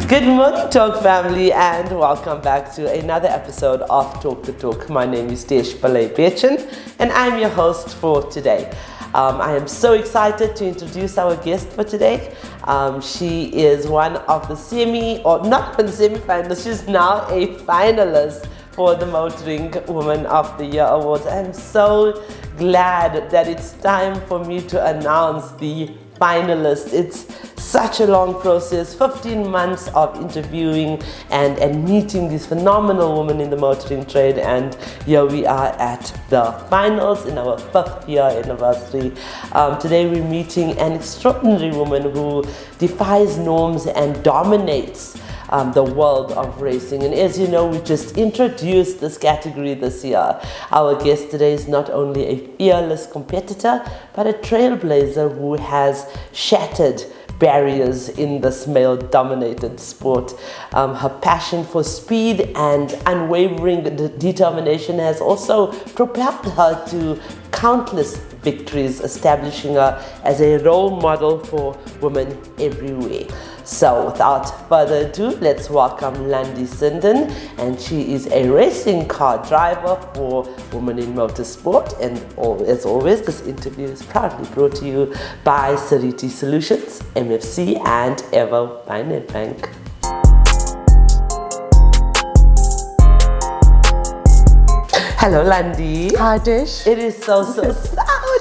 Good morning, Talk family, and welcome back to another episode of Talk the Talk. My name is Desh Palay-Bechin, and I'm your host for today. I am so excited to introduce our guest for today. She is one of the semi-finalists, she's now a finalist for the Motoring Woman of the Year Awards. I'm so glad that it's time for me to announce the finalists. It's such a long process, 15 months of interviewing and meeting these phenomenal women in the motoring trade, and here we are at the finals in our 5th year anniversary. Today we're meeting an extraordinary woman who defies norms and dominates the world of racing. And as you know, we just introduced this category this year. Our guest today is not only a fearless competitor, but a trailblazer who has shattered barriers in this male-dominated sport. Her passion for speed and unwavering determination has also propelled her to countless victories, establishing her as a role model for women everywhere. So without further ado, let's welcome Landi Sinden, and she is a racing car driver for Women in Motorsport. And as always, this interview is proudly brought to you by Seriti Solutions, MFC and Avo by Nedbank. Hello, Landi. Hi, Dish. It is so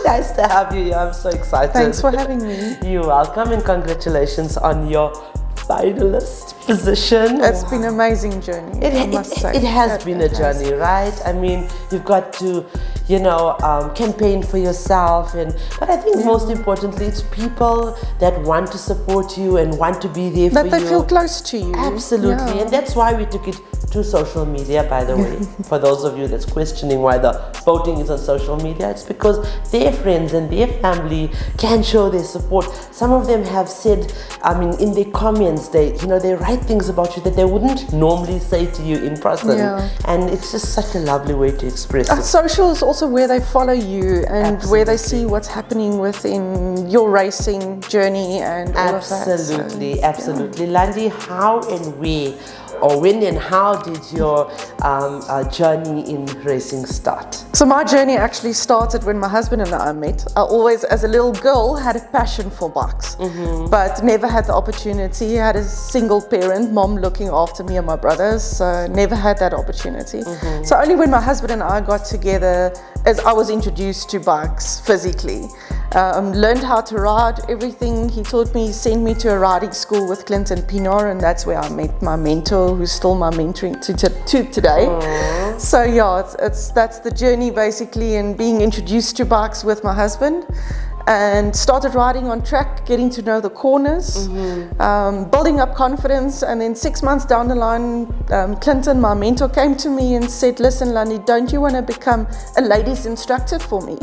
nice to have you here. I'm so excited. Thanks for having me. You're welcome, and congratulations on your finalist position. It's been an amazing journey, I must say. It has been a journey, right? I mean, you've got to, campaign for yourself, but I think most importantly, it's people that want to support you and want to be there for you. That they feel close to you. Absolutely, and that's why we took it to social media, by the way. For those of you that's questioning why the voting is on social media, it's because their friends and their family can show their support. Some of them have said, in their comments, they write things about you that they wouldn't normally say to you in person. And it's just such a lovely way to express it. Social is also where they follow you and where they see what's happening within your racing journey and all of that. Absolutely. Landi, how and where, or when and how did your journey in racing start? So my journey actually started when my husband and I met. I always, as a little girl, had a passion for bikes, but never had the opportunity. I had a single parent, mom looking after me and my brothers, so never had that opportunity. So only when my husband and I got together, as I was introduced to bikes physically. Learned how to ride, everything. He taught me, sent me to a riding school with Clinton Pinar, and that's where I met my mentor, who's still my mentoring to today. So that's the journey basically, and being introduced to bikes with my husband, and started riding on track, getting to know the corners, building up confidence. And then 6 months down the line, Clinton, my mentor, came to me and said, listen, Landi, don't you want to become a ladies instructor for me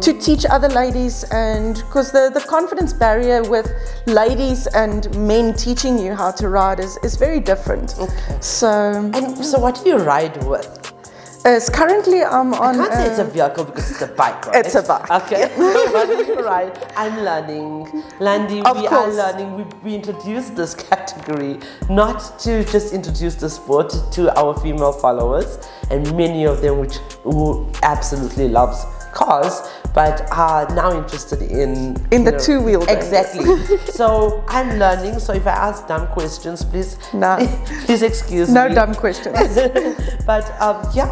to teach other ladies? And because the confidence barrier with ladies and men teaching you how to ride is very different. So what do you ride with? Currently I'm on... I can't say it's a vehicle because it's a bike, right? It's a bike. Okay. So what do you ride? I'm learning. Landi, we are learning. We introduced this category not to just introduce the sport to our female followers, and many of them who absolutely loves cars, but are now interested in the two-wheel. Exactly. So I'm learning. So if I ask dumb questions, please excuse me. No dumb questions. But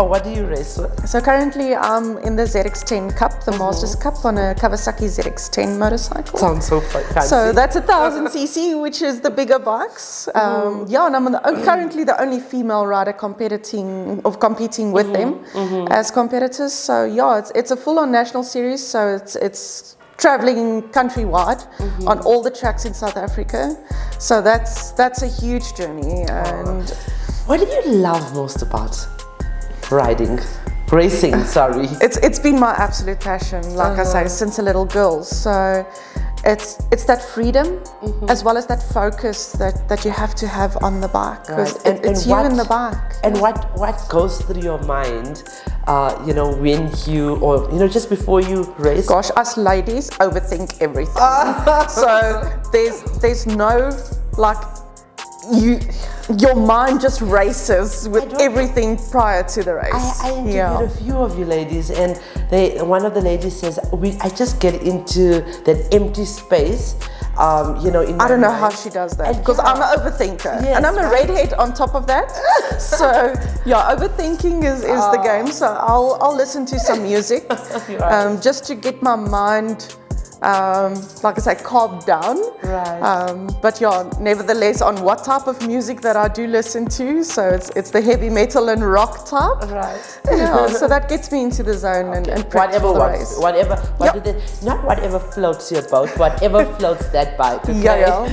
what do you race with? So currently I'm in the ZX10 Cup, the Masters Cup, on a Kawasaki ZX10 motorcycle. Sounds so fancy. So that's 1,000cc, which is the bigger bikes. And I'm currently the only female rider competing with them as competitors. So it's a full-on national series. So it's traveling countrywide on all the tracks in South Africa. So that's a huge journey. And what do you love most about racing? Sorry. It's been my absolute passion, like I say, since a little girl. So it's that freedom as well as that focus that you have to have on the bike, because it's you and the bike. And what goes through your mind when just before you race? Gosh, us ladies overthink everything. So there's no your mind just races with everything prior to the race. I interviewed a few of you ladies, and one of the ladies says, I just get into that empty space. In I don't know how she does that, because I'm an overthinker, and I'm a redhead on top of that. So overthinking is the game. So I'll listen to some music just to get my mind, like I say, calmed down. Right. But nevertheless, on what type of music that I do listen to, so it's the heavy metal and rock type. Right. Yeah, so that gets me into the zone and prep for the race. Not whatever floats your boat, whatever floats that bike. Okay? Yeah.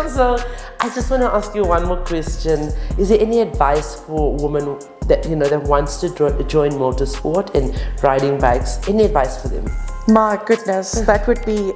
So I just want to ask you one more question. Is there any advice for a woman that wants to join motorsport and riding bikes? Any advice for them? My goodness, that would be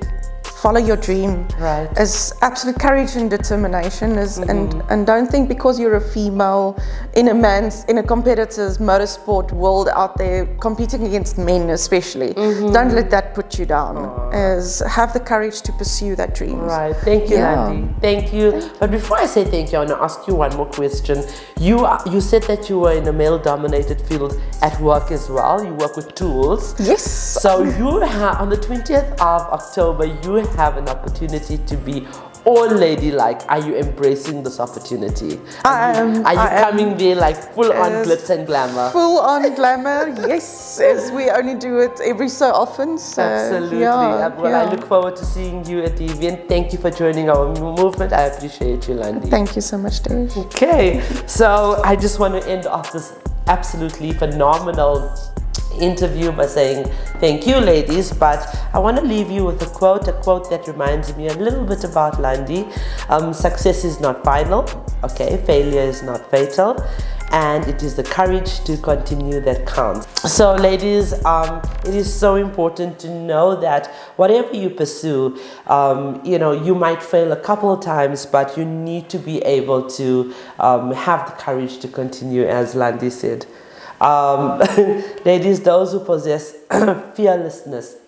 follow your dream. Right. As absolute courage and determination and don't think because you're a female in a competitor's motorsport world out there competing against men especially. Don't let that put you down. As have the courage to pursue that dream. Right. Thank you, Landi. Thank you. But before I say thank you, I want to ask you one more question. You said that you were in a male-dominated field at work as well. You work with tools. Yes. So you have, on the 20th of October, you have an opportunity to be all ladylike. Are you embracing this opportunity? Are you coming there like full on glitz and glamour? Full on glamour, yes. As we only do it every so often. So, absolutely. I look forward to seeing you at the event. Thank you for joining our movement. I appreciate you, Landi. Thank you so much, Dave. Okay, so I just want to end off this absolutely phenomenal interview by saying thank you, ladies, but I want to leave you with a quote that reminds me a little bit about Landi. Success is not final, failure is not fatal, and it is the courage to continue that counts. So ladies, it is so important to know that whatever you pursue, you might fail a couple of times, but you need to be able to have the courage to continue, as Landi said. Ladies, those who possess fearlessness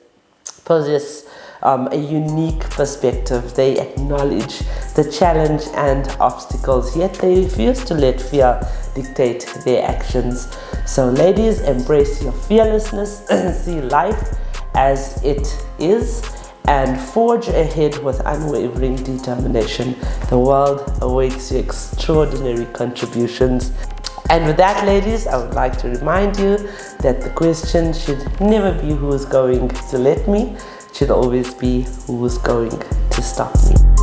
possess a unique perspective. They acknowledge the challenge and obstacles, yet they refuse to let fear dictate their actions. So ladies, embrace your fearlessness and see life as it is and forge ahead with unwavering determination. The world awaits your extraordinary contributions. And with that, ladies, I would like to remind you that the question should never be who's going to let me, it should always be who's going to stop me.